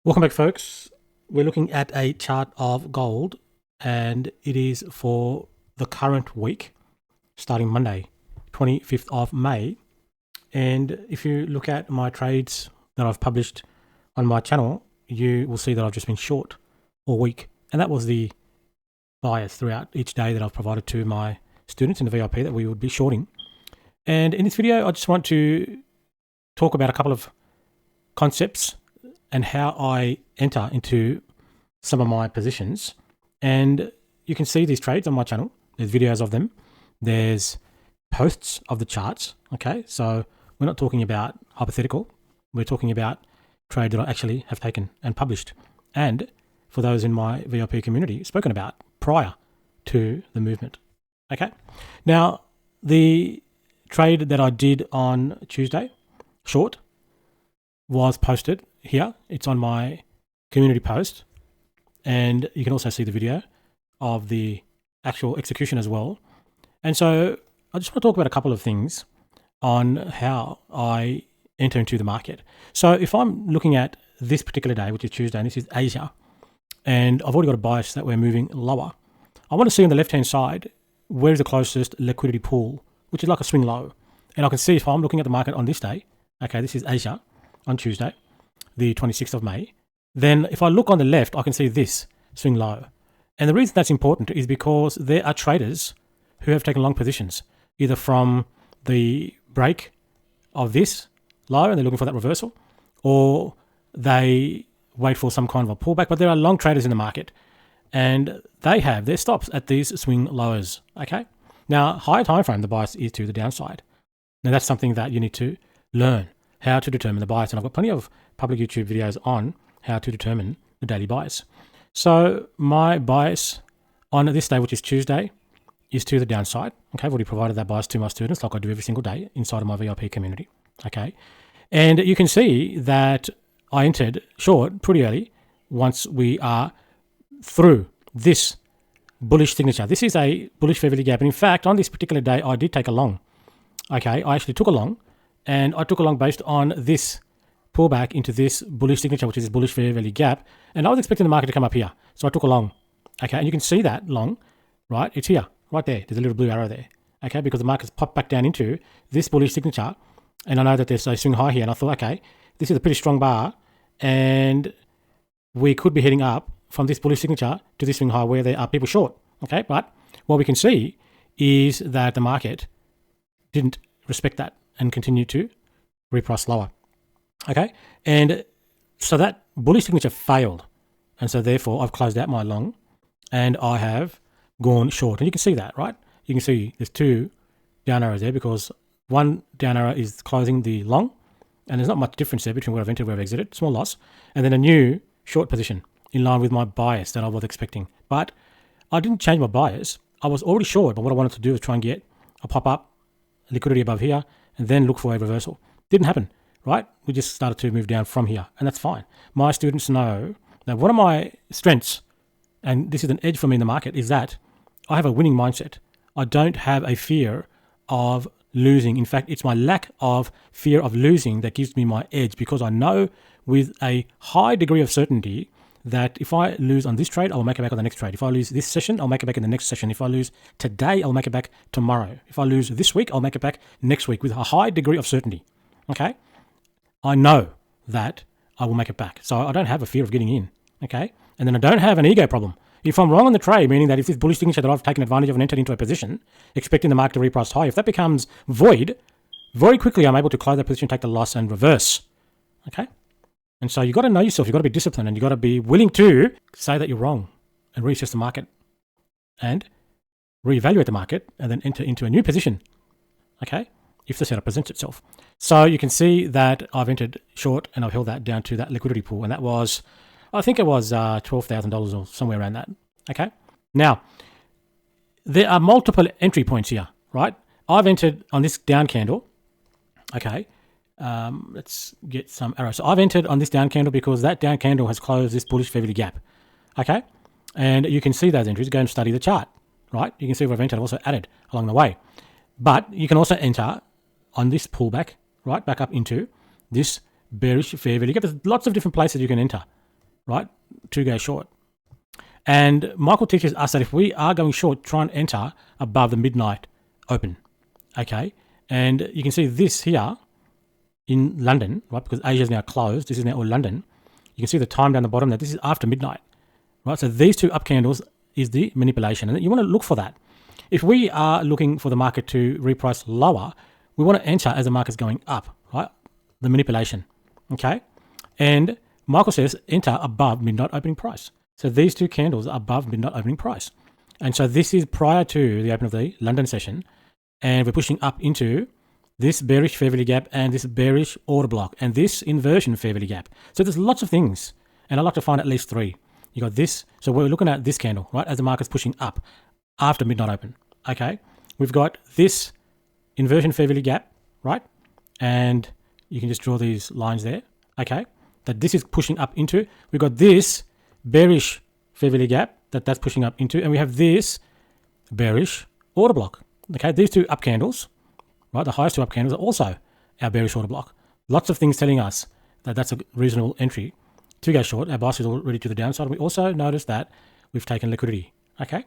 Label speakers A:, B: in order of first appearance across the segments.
A: Welcome back, folks. We're looking at a chart of gold, and it is for the current week, starting Monday, 25th of May. And if you look at my trades that I've published on my channel, you will see that I've just been short all week. And that was the bias throughout each day that I've provided to my students in the VIP that we would be shorting. And in this video, I just want to talk about a couple of concepts and how I enter into some of my positions. And you can see these trades on my channel. There's videos of them. There's posts of the charts. Okay, so we're not talking about hypothetical. We're talking about trades that I actually have taken and published. And for those in my VIP community, spoken about prior to the movement. Okay, now the trade that I did on Tuesday, short, was posted here. It's on my community post, and you can also see the video of the actual execution as well. And so I just want to talk about a couple of things on how I enter into the market. So if I'm looking at this particular day, which is Tuesday, and this is Asia, and I've already got a bias that we're moving lower, I want to see on the left-hand side, where is the closest liquidity pool, which is like a swing low. And I can see if I'm looking at the market on this day, okay, this is Asia on Tuesday, the 26th of May, then if I look on the left, I can see this swing low. And the reason that's important is because there are traders who have taken long positions, either from the break of this low and they're looking for that reversal, or they wait for some kind of a pullback. But there are long traders in the market, and they have their stops at these swing lows. Okay. Now, higher time frame, the bias is to the downside. Now, that's something that you need to learn, how to determine the bias. And I've got plenty of public YouTube videos on how to determine the daily bias. So my bias on this day, which is Tuesday, is to the downside. Okay, I've already provided that bias to my students like I do every single day inside of my VIP community. Okay, and you can see that I entered short pretty early once we are through this bullish signature. This is a bullish fair value gap. And in fact, on this particular day, I did take a long. Okay, I actually took a long, and I took a long based on this pullback into this bullish signature, which is this bullish fair value gap. And I was expecting the market to come up here. So I took a long. Okay, and you can see that long, right? It's here, right there. There's a little blue arrow there. Okay, because the market's popped back down into this bullish signature. And I know that there's a swing high here. And I thought, okay, this is a pretty strong bar. And we could be heading up from this bullish signature to this swing high where there are people short. Okay, but what we can see is that the market didn't respect that and continue to reprice lower. Okay, and so that bullish signature failed, and so therefore I've closed out my long and I have gone short. And you can see that, right? You can see there's two down arrows there because one down arrow is closing the long, and there's not much difference there between where I've entered and where I've exited, small loss, and then a new short position in line with my bias that I was expecting. But I didn't change my bias. I was already short, but what I wanted to do was try and get a pop-up liquidity above here and then look for a reversal. Didn't happen, right? We just started to move down from here, and that's fine. My students know that one of my strengths, and this is an edge for me in the market, is that I have a winning mindset. I don't have a fear of losing. In fact, it's my lack of fear of losing that gives me my edge, because I know with a high degree of certainty that if I lose on this trade, I'll make it back on the next trade. If I lose this session, I'll make it back in the next session. If I lose today, I'll make it back tomorrow. If I lose this week, I'll make it back next week with a high degree of certainty. Okay? I know that I will make it back. So I don't have a fear of getting in. Okay? And then I don't have an ego problem. If I'm wrong on the trade, meaning that if this bullish signature that I've taken advantage of and entered into a position, expecting the market to reprice high, if that becomes void, very quickly I'm able to close that position, take the loss, and reverse. Okay? And so you've got to know yourself, you've got to be disciplined, and you've got to be willing to say that you're wrong and reassess the market and reevaluate the market and then enter into a new position, okay, if the setup presents itself. So you can see that I've entered short and I've held that down to that liquidity pool, and that was, I think it was $12,000 or somewhere around that, okay? Now, there are multiple entry points here, right? I've entered on this down candle, okay? Let's get some arrows. So I've entered on this down candle because that down candle has closed this bullish fair value gap. Okay. And you can see those entries. Go and study the chart, right? You can see where I've entered. I've also added along the way. But you can also enter on this pullback, right? Back up into this bearish fair value gap. There's lots of different places you can enter. right, to go short. And Michael teaches us that if we are going short, try and enter above the midnight open. Okay. And you can see this here in London, right, because Asia is now closed. This is now all London. You can see the time down the bottom there. This is after midnight, right? So these two up candles is the manipulation, and you want to look for that. If we are looking for the market to reprice lower, we want to enter as the market's going up, right? The manipulation, okay? And Michael says enter above midnight opening price. So these two candles are above midnight opening price. And so this is prior to the open of the London session, and we're pushing up into this bearish fair value gap and this bearish order block and this inversion fair value gap. So there's lots of things, and I'd like to find at least three. You got this. So we're looking at this candle, right, as the market's pushing up after midnight open, okay? We've got this inversion fair value gap, right? And you can just draw these lines there, okay? That this is pushing up into. We've got this bearish fair value gap that's pushing up into, and we have this bearish order block, okay? These two up candles, right, the highest two up candles are also our bearish order block. Lots of things telling us that that's a reasonable entry to go short. Our bias is already to the downside. We also notice that we've taken liquidity, okay?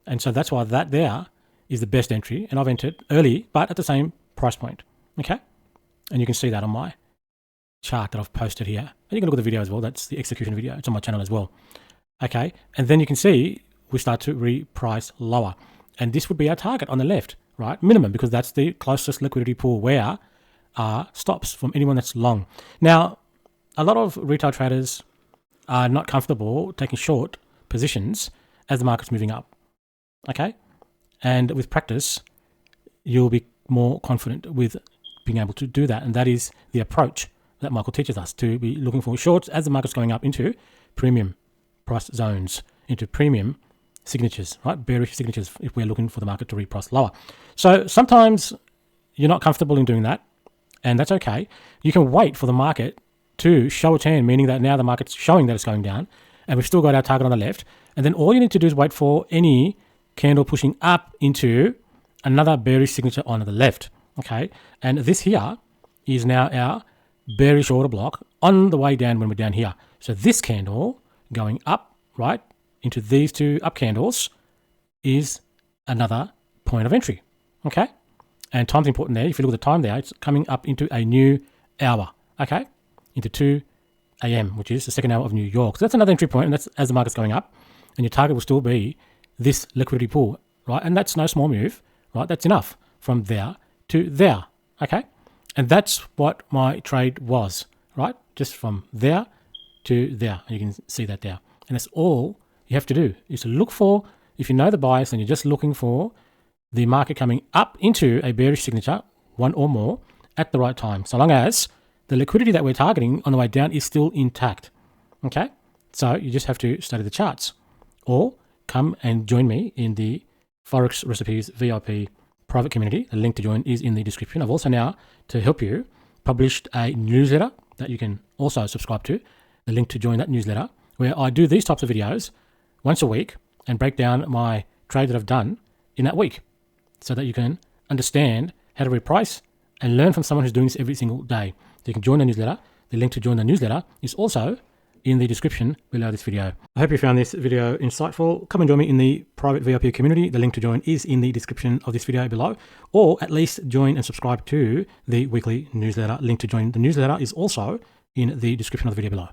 A: And so that's why that there is the best entry, and I've entered early, but at the same price point, okay? And you can see that on my chart that I've posted here. And you can look at the video as well. That's the execution video. It's on my channel as well, okay? And then you can see we start to reprice lower. And this would be our target on the left, right? Minimum, because that's the closest liquidity pool where stops from anyone that's long. Now, a lot of retail traders are not comfortable taking short positions as the market's moving up, okay? And with practice, you'll be more confident with being able to do that. And that is the approach that Michael teaches us, to be looking for shorts as the market's going up into premium price zones, into premium signatures, right? Bearish signatures if we're looking for the market to reprice lower. So sometimes you're not comfortable in doing that, and that's okay. You can wait for the market to show its hand, meaning that now the market's showing that it's going down, and we've still got our target on the left. And then all you need to do is wait for any candle pushing up into another bearish signature on the left, okay? And this here is now our bearish order block on the way down when we're down here. So this candle going up, right, into these two up candles is another point of entry, okay? And time's important there. If you look at the time there, it's coming up into a new hour, okay? Into 2 a.m., which is the second hour of New York. So that's another entry point, and that's as the market's going up. And your target will still be this liquidity pool, right? And that's no small move, right? That's enough from there to there, okay? And that's what my trade was, right? Just from there to there. And you can see that there. And that's all you have to do, is to look for, if you know the bias and you're just looking for the market coming up into a bearish signature, one or more, at the right time, so long as the liquidity that we're targeting on the way down is still intact, okay? So you just have to study the charts, or come and join me in the Forex Recipes VIP private community. The link to join is in the description. I've also now, to help you, published a newsletter that you can also subscribe to. The link to join that newsletter, where I do these types of videos once a week and break down my trade that I've done in that week, so that you can understand how to reprice and learn from someone who's doing this every single day. So you can join the newsletter. The link to join the newsletter is also in the description below this video. I hope you found this video insightful. Come and join me in the private VIP community. The link to join is in the description of this video below, or at least join and subscribe to the weekly newsletter. Link to join the newsletter is also in the description of the video below.